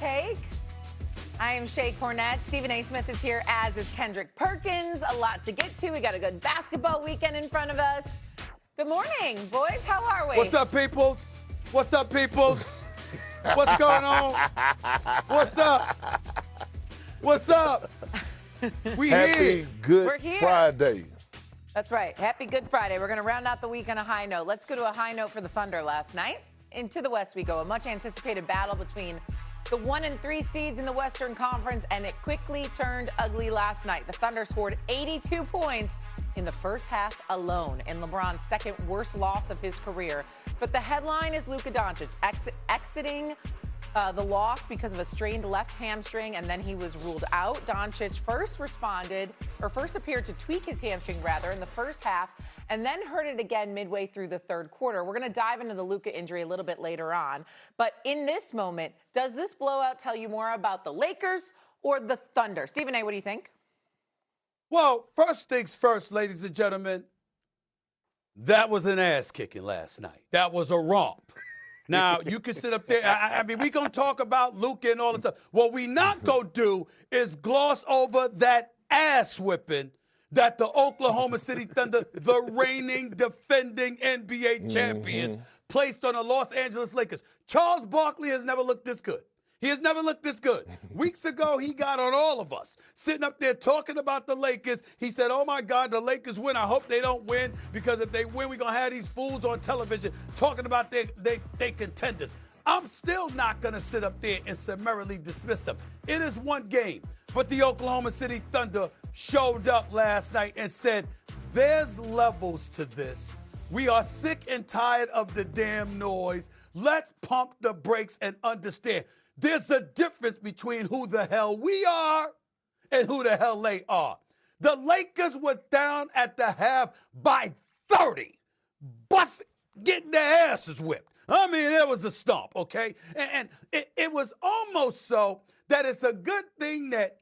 Take. I am Shay Cornett. Stephen A. Smith is here, as is Kendrick Perkins. A lot to get to. We got a good basketball weekend in front of us. Good morning, boys. How are we? What's up, peoples? What's up, peoples? What's going on? What's up? What's up? We Happy here. Good We're here. Friday. That's right. Happy Good Friday. We're going to round out the week on a high note. Let's go to a high note for the Thunder last night. Into the West we go. A much-anticipated battle between the 1 and 3 seeds in the Western Conference, and it quickly turned ugly last night. The Thunder scored 82 points in the first half alone, in LeBron's second worst loss of his career. But the headline is Luka Doncic exiting the loss because of a strained left hamstring, and then he was ruled out. Doncic first appeared to tweak his hamstring in the first half, and then hurt it again midway through the third quarter. We're going to dive into the Luka injury a little bit later on. But in this moment, does this blowout tell you more about the Lakers or the Thunder? Stephen A., what do you think? Well, first things first, ladies and gentlemen, that was an ass kicking last night. That was a romp. Now, you can sit up there. I mean, we're going to talk about Luka and all the stuff. What we not going to do is gloss over that ass whipping that the Oklahoma City Thunder, the reigning, defending NBA champions, placed on the Los Angeles Lakers. Charles Barkley has never looked this good. He has never looked this good. Weeks ago, he got on all of us, sitting up there talking about the Lakers. He said, oh, my God, the Lakers win. I hope they don't win, because if they win, we're going to have these fools on television talking about they contenders. I'm still not going to sit up there and summarily dismiss them. It is one game. But the Oklahoma City Thunder showed up last night and said, there's levels to this. We are sick and tired of the damn noise. Let's pump the brakes and understand. There's a difference between who the hell we are and who the hell they are. The Lakers were down at the half by 30, getting their asses whipped. I mean, it was a stomp, okay? And it was almost so that it's a good thing that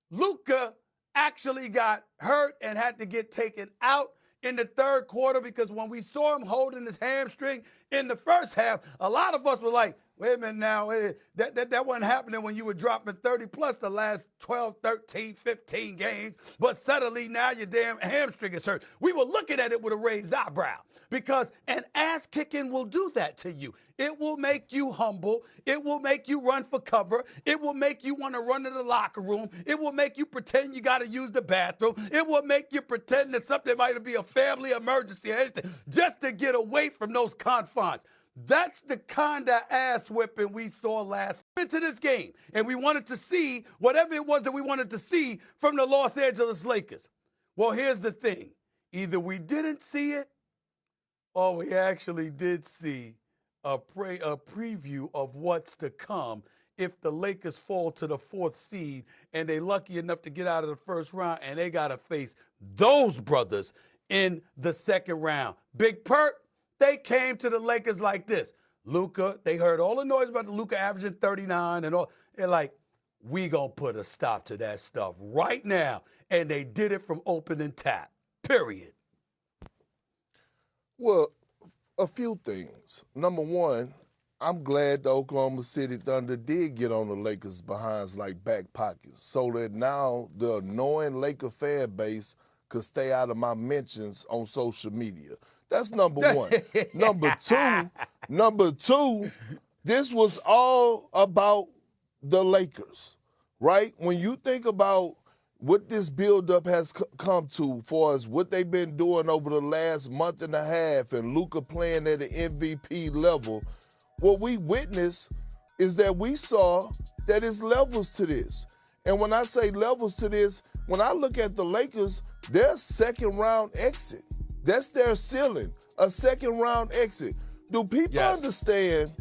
Luka actually got hurt and had to get taken out in the third quarter, because when we saw him holding his hamstring in the first half, a lot of us were like, wait a minute now, that wasn't happening when you were dropping 30 plus the last 12, 13, 15 games, but suddenly now your damn hamstring is hurt. We were looking at it with a raised eyebrow, because an ass kicking will do that to you. It will make you humble. It will make you run for cover. It will make you want to run to the locker room. It will make you pretend you got to use the bathroom. It will make you pretend that something might be a family emergency or anything, just to get away from those confines. That's the kind of ass whipping we saw last into this game. And we wanted to see whatever it was that we wanted to see from the Los Angeles Lakers. Well, here's the thing. Either we didn't see it, or we actually did see a preview of what's to come if the Lakers fall to the 4th seed and they lucky enough to get out of the first round, and they got to face those brothers in the second round. Big Perk, they came to the Lakers like this. Luka, they heard all the noise about the Luka averaging 39 and all. They're like, we going to put a stop to that stuff right now. And they did it from opening tap, period. Well, a few things. Number one, I'm glad the Oklahoma City Thunder did get on the Lakers' behinds like back pockets, so that now the annoying Laker fan base could stay out of my mentions on social media. That's number one. Number two, this was all about the Lakers, right? When you think about what this buildup has come to for us, what they've been doing over the last month and a half, and Luka playing at an MVP level, what we witnessed is that we saw that it's levels to this. And when I say levels to this, when I look at the Lakers, their second round exit, that's their ceiling, a second round exit. Do people understand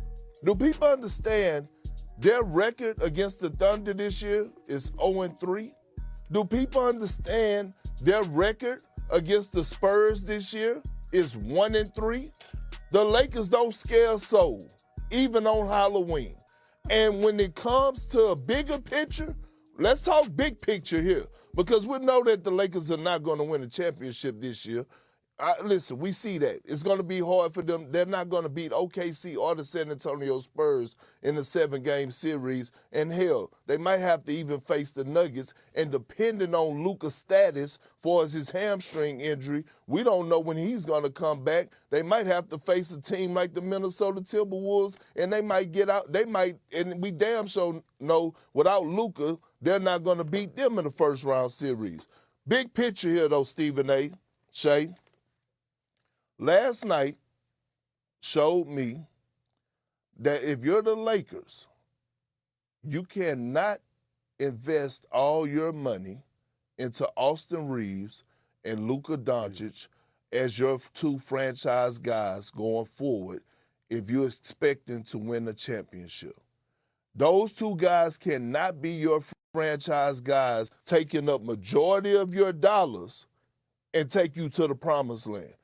their record against the Thunder this year is 0-3? Do people understand their record against the Spurs this year is 1-3? The Lakers don't scare soul, even on Halloween. And when it comes to a bigger picture, let's talk big picture here, because we know that the Lakers are not going to win a championship this year. Listen, we see that. It's going to be hard for them. They're not going to beat OKC or the San Antonio Spurs in the 7-game series. And hell, they might have to even face the Nuggets. And depending on Luka's status for his hamstring injury, we don't know when he's going to come back. They might have to face a team like the Minnesota Timberwolves, and they might get out. And we damn sure know without Luka, they're not going to beat them in the first-round series. Big picture here, though, Stephen A., Shay. Last night showed me that if you're the Lakers, you cannot invest all your money into Austin Reeves and Luka Doncic as your two franchise guys going forward if you're expecting to win a championship. Those two guys cannot be your franchise guys taking up majority of your dollars and take you to the promised land.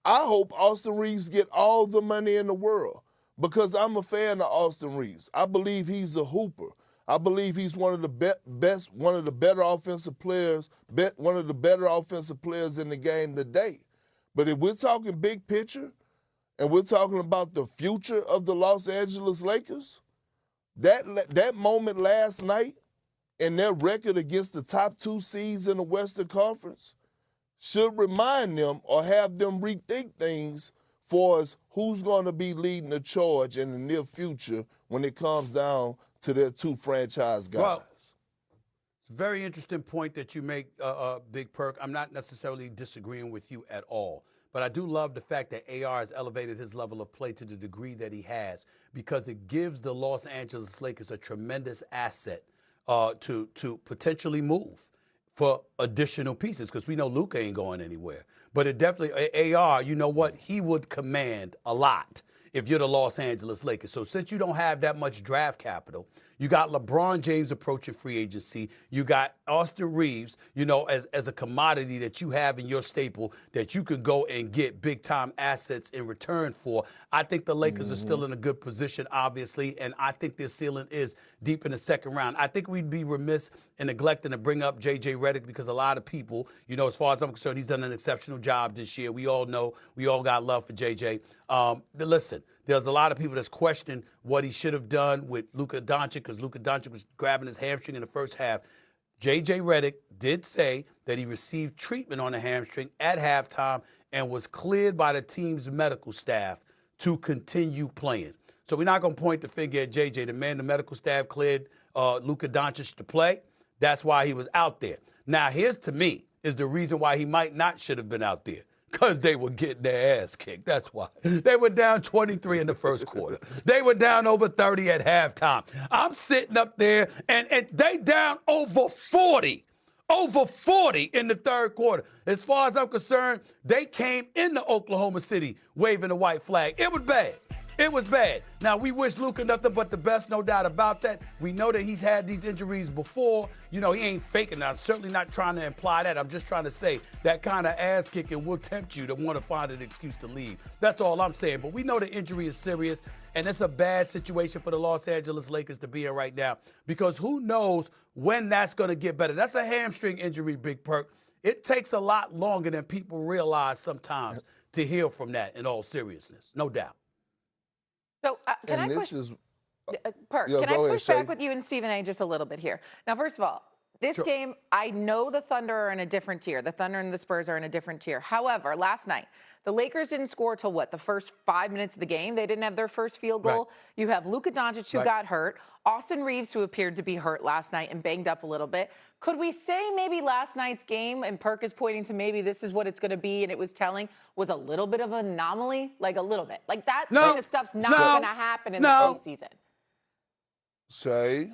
I hope Austin Reeves get all the money in the world because I'm a fan of Austin Reeves. I believe he's a hooper. I believe he's one of the best, one of the better offensive players, one of the better offensive players in the game today. But if we're talking big picture and we're talking about the future of the Los Angeles Lakers, that moment last night and their record against the top 2 seeds in the Western Conference should remind them or have them rethink things for us who's going to be leading the charge in the near future when it comes down to their two franchise guys. Well, it's a very interesting point that you make, Big Perk. I'm not necessarily disagreeing with you at all. But I do love the fact that AR has elevated his level of play to the degree that he has because it gives the Los Angeles Lakers a tremendous asset to potentially move for additional pieces because we know Luka ain't going anywhere. But it definitely, AR, you know what? He would command a lot if you're the Los Angeles Lakers. So since you don't have that much draft capital, you got LeBron James approaching free agency. You got Austin Reeves, you know, as a commodity that you have in your staple that you can go and get big-time assets in return for. I think the Lakers are still in a good position, obviously, and I think their ceiling is deep in the second round. I think we'd be remiss in neglecting to bring up J.J. Redick because a lot of people, you know, as far as I'm concerned, he's done an exceptional job this year. We all know, we all got love for J.J. Listen, there's a lot of people that's questioning what he should have done with Luka Doncic because Luka Doncic was grabbing his hamstring in the first half. J.J. Redick did say that he received treatment on the hamstring at halftime and was cleared by the team's medical staff to continue playing. So we're not going to point the finger at J.J. The medical staff cleared Luka Doncic to play. That's why he was out there. Now, here's to me is the reason why he might not should have been out there. Because they were getting their ass kicked. That's why. They were down 23 in the first quarter. They were down over 30 at halftime. I'm sitting up there, and they down over 40. Over 40 in the third quarter. As far as I'm concerned, they came into Oklahoma City waving the white flag. It was bad. It was bad. Now, we wish Luka nothing but the best, no doubt about that. We know that he's had these injuries before. You know, he ain't faking that. I'm certainly not trying to imply that. I'm just trying to say that kind of ass kicking will tempt you to want to find an excuse to leave. That's all I'm saying. But we know the injury is serious, and it's a bad situation for the Los Angeles Lakers to be in right now because who knows when that's going to get better. That's a hamstring injury, Big Perk. It takes a lot longer than people realize sometimes to heal from that in all seriousness, no doubt. So can I push back with you and Stephen A. just a little bit here? Now, first of all, this game, I know the Thunder are in a different tier. The Thunder and the Spurs are in a different tier. However, last night, the Lakers didn't score till what, the first 5 minutes of the game? They didn't have their first field goal. Right. You have Luka Doncic, who got hurt. Austin Reeves, who appeared to be hurt last night and banged up a little bit. Could we say maybe last night's game, and Perk is pointing to maybe this is what it's going to be, and it was telling, was a little bit of an anomaly? Like a little bit. Like that kind of stuff's not going to happen in the postseason. Say.